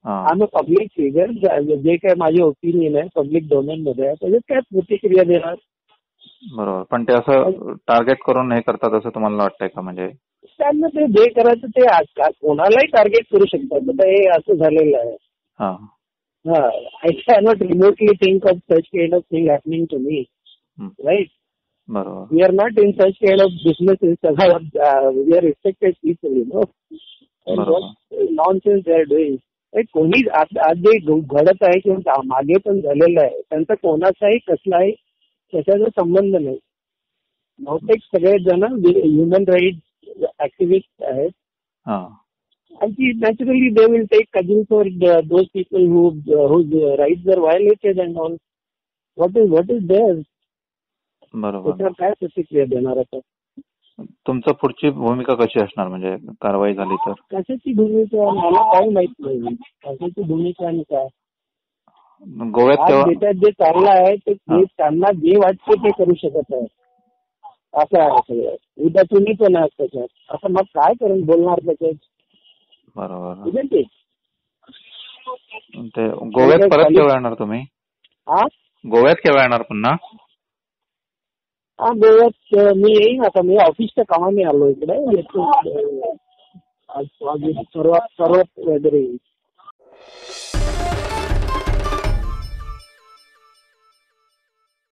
हा I am a public figure. जे काय माझे ओपिनियन आहे पब्लिक डोमेन मध्ये आहे त्याच्यात काय प्रतिक्रिया देणार. बरोबर. पण ते असं टार्गेट करून हे करतात असं तुम्हाला वाटतंय का? म्हणजे त्यांना ते जे करायचं ते कोणालाही टार्गेट करू शकतात. आता हे असं झालेलं आहे. हा हा, I cannot remotely think of such kind of thing happening to me, hmm, right. बरोबर. We are not in such kind of businesses. We are respected people, you know. And बरोबर. what nonsense they are doing. कोणी आज जे घडत आहे किंवा मागे पण झालेलं आहे त्यांचा कोणाचाही कसलाही त्याच्याचा संबंध नाही. बहुतेक सगळे जण ह्युमन राईट ऍक्टिव्हिस्ट आहेत. हा आणि नॅचरली दे विल टेक कजिंग for those people whose rights are violated and all. What is there. बरोबर. त्याच्यावर काय प्रतिक्रिया देणार आता. तुमचं पुढची भूमिका कशी असणार म्हणजे कारवाई झाली तर? कशाची भूमिका मला काही माहित नाही. कशाची भूमिका आणि काय. गोव्यात आज तेव्हा देशात जे चाललं आहे ते त्यांना जे वाटतं ते करू शकत आहे. असं आहे सगळं. उद्या तुम्ही पण आहात त्याच्यात. आता मग काय करून बोलणार त्याच्यात. बरोबर. Isn't it? ते गोव्यात परत केव्हा येणार तुम्ही? हा गोव्यात केव्हा येणार पुन्हा? हा, गोव्यात मी येईन आता. मी ऑफिसच्या कामाने आलो इकडे. येतो सर्वात वगैरे येईल.